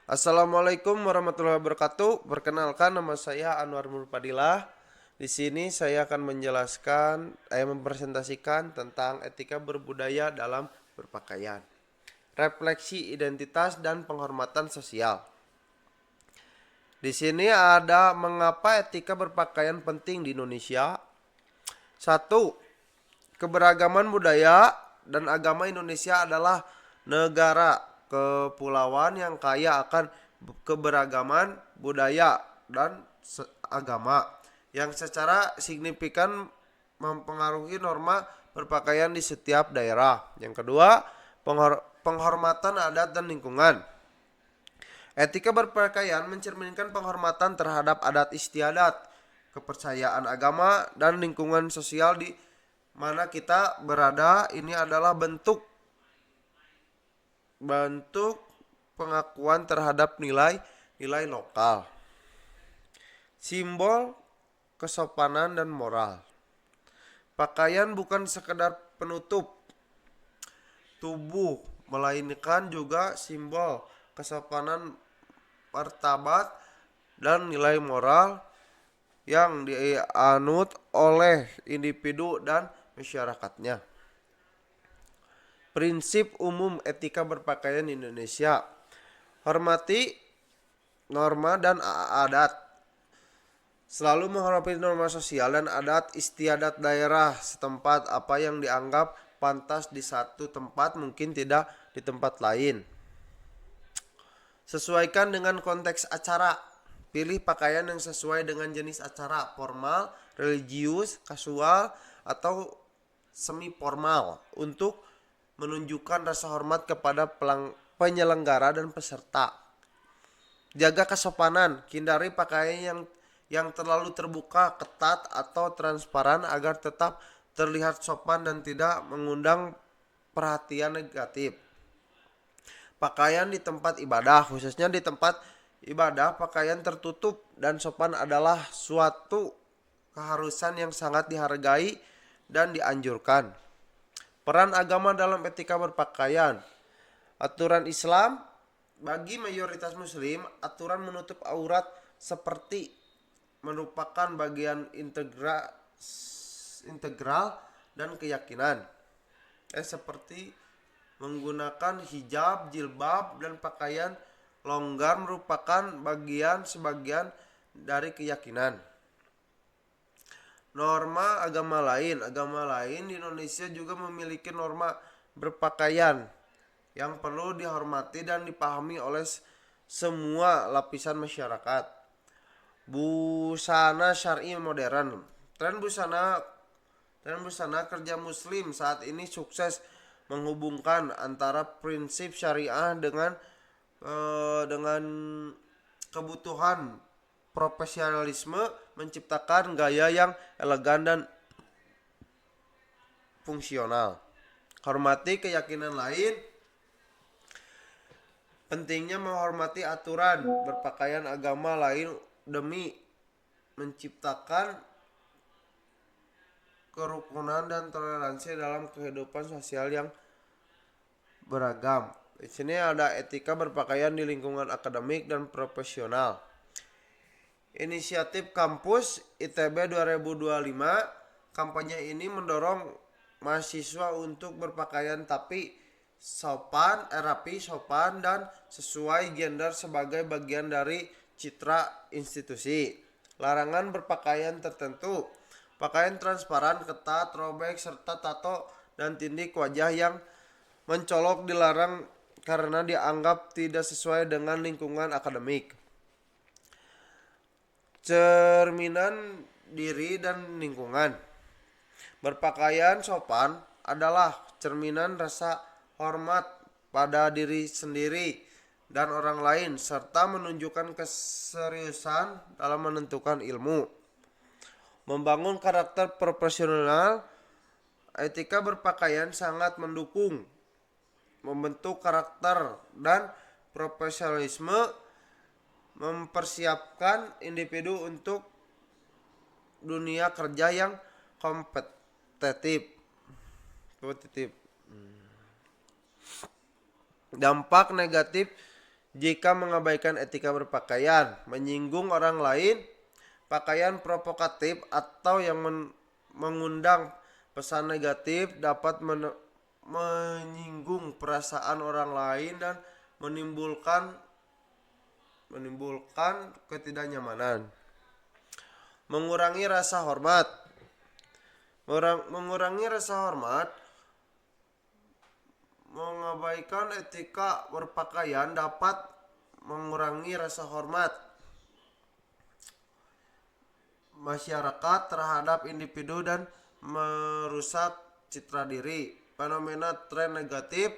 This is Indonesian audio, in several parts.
Assalamualaikum warahmatullahi wabarakatuh. Perkenalkan, nama saya Anwar Nurpadilah. Di sini saya akan mempresentasikan tentang etika berbudaya dalam berpakaian, refleksi identitas dan penghormatan sosial. Di sini ada mengapa etika berpakaian penting di Indonesia. Satu, keberagaman budaya dan agama. Indonesia adalah negara kepulauan yang kaya akan keberagaman budaya dan agama yang secara signifikan mempengaruhi norma berpakaian di setiap daerah. Yang kedua, penghormatan adat dan lingkungan. Etika berpakaian mencerminkan penghormatan terhadap adat istiadat, kepercayaan agama, dan lingkungan sosial di mana kita berada. Ini adalah bentuk pengakuan terhadap nilai-nilai lokal. Simbol kesopanan dan moral. Pakaian bukan sekedar penutup tubuh, melainkan juga simbol kesopanan, martabat, dan nilai moral yang dianut oleh individu dan masyarakatnya. Prinsip umum etika berpakaian di Indonesia. Hormati norma dan adat. Selalu menghormati norma sosial dan adat istiadat daerah setempat. Apa yang dianggap pantas di satu tempat mungkin tidak di tempat lain. Sesuaikan dengan konteks acara. Pilih pakaian yang sesuai dengan jenis acara, formal, religius, kasual, atau semi formal untuk menunjukkan rasa hormat kepada penyelenggara dan peserta. Jaga kesopanan, hindari pakaian yang terlalu terbuka, ketat, atau transparan agar tetap terlihat sopan dan tidak mengundang perhatian negatif. Pakaian di tempat ibadah, khususnya di tempat ibadah, pakaian tertutup dan sopan adalah suatu keharusan yang sangat dihargai dan dianjurkan. Peran agama dalam etika berpakaian. Aturan Islam bagi mayoritas muslim, aturan menutup aurat seperti merupakan bagian integral dan keyakinan. Seperti menggunakan hijab, jilbab, dan pakaian longgar merupakan sebagian dari keyakinan. Norma agama lain. Agama lain di Indonesia juga memiliki norma berpakaian yang perlu dihormati dan dipahami oleh semua lapisan masyarakat. Busana syar'i modern. Tren busana kerja muslim saat ini sukses menghubungkan antara prinsip syariah dengan kebutuhan profesionalisme, menciptakan gaya yang elegan dan fungsional. Hormati keyakinan lain. Pentingnya menghormati aturan berpakaian agama lain demi menciptakan kerukunan dan toleransi dalam kehidupan sosial yang beragam. Di sini ada etika berpakaian di lingkungan akademik dan profesional. Inisiatif Kampus ITB 2025. Kampanye ini mendorong mahasiswa untuk berpakaian rapi, sopan, dan sesuai gender sebagai bagian dari citra institusi. Larangan berpakaian tertentu. Pakaian transparan, ketat, robek, serta tato dan tindik wajah yang mencolok dilarang karena dianggap tidak sesuai dengan lingkungan akademik. Cerminan diri dan lingkungan. Berpakaian sopan adalah cerminan rasa hormat pada diri sendiri dan orang lain serta menunjukkan keseriusan dalam menentukan ilmu. Membangun karakter profesional. Etika berpakaian sangat mendukung membentuk karakter dan profesionalisme, mempersiapkan individu untuk dunia kerja yang kompetitif. Dampak negatif Jika mengabaikan etika berpakaian, menyinggung orang lain, pakaian provokatif atau yang mengundang pesan negatif dapat menyinggung perasaan orang lain dan menimbulkan ketidaknyamanan. Mengurangi rasa hormat. Mengurangi rasa hormat, mengabaikan etika berpakaian dapat mengurangi rasa hormat masyarakat terhadap individu dan merusak citra diri. Fenomena tren negatif.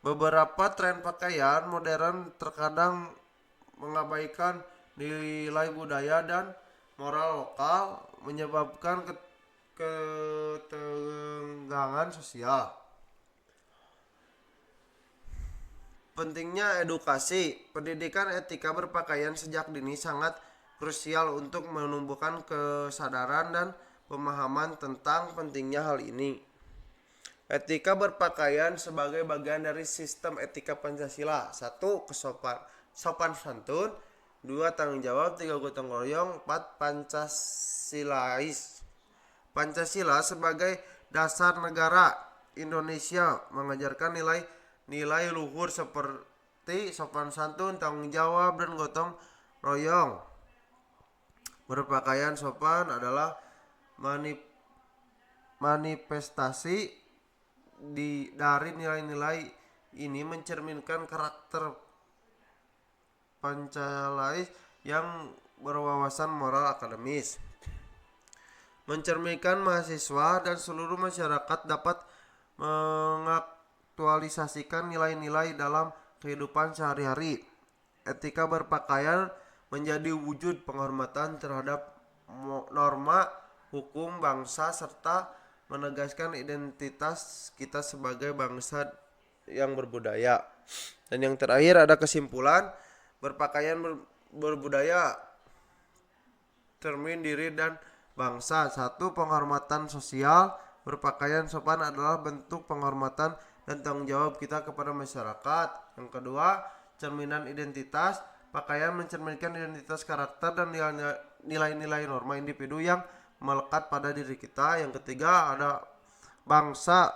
Beberapa tren pakaian modern terkadang mengabaikan nilai budaya dan moral lokal, menyebabkan ketegangan sosial. Pentingnya edukasi. Pendidikan etika berpakaian sejak dini sangat krusial untuk menumbuhkan kesadaran dan pemahaman tentang pentingnya hal ini. Etika berpakaian sebagai bagian dari sistem etika Pancasila. 1. Sopan santun. 2. Tanggung jawab. 3. Gotong royong. 4. Pancasilais. Pancasila sebagai dasar negara Indonesia mengajarkan nilai luhur seperti sopan santun, tanggung jawab, dan gotong royong. Berpakaian sopan adalah manifestasi dari nilai-nilai ini, mencerminkan karakter Pancalais yang berwawasan moral akademis. Mencerminkan mahasiswa dan seluruh masyarakat dapat mengaktualisasikan nilai-nilai dalam kehidupan sehari-hari. Etika berpakaian menjadi wujud penghormatan terhadap norma hukum bangsa serta menegaskan identitas kita sebagai bangsa yang berbudaya. Dan yang terakhir ada kesimpulan, berpakaian berbudaya cermin diri dan bangsa. 1. Penghormatan sosial. Berpakaian sopan adalah bentuk penghormatan dan tanggung jawab kita kepada masyarakat. Yang kedua, cerminan identitas. Pakaian mencerminkan identitas, karakter, dan nilai-nilai norma individu yang melekat pada diri kita. Yang ketiga, ada bangsa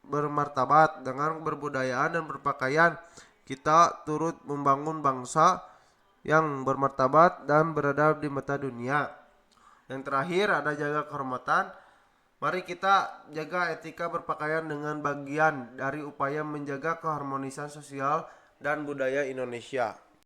bermartabat. Dengan berbudayaan dan berpakaian, kita turut membangun bangsa yang bermartabat dan beradab di mata dunia. Yang terakhir ada jaga kehormatan. Mari kita jaga etika berpakaian dengan bagian dari upaya menjaga keharmonisan sosial dan budaya Indonesia.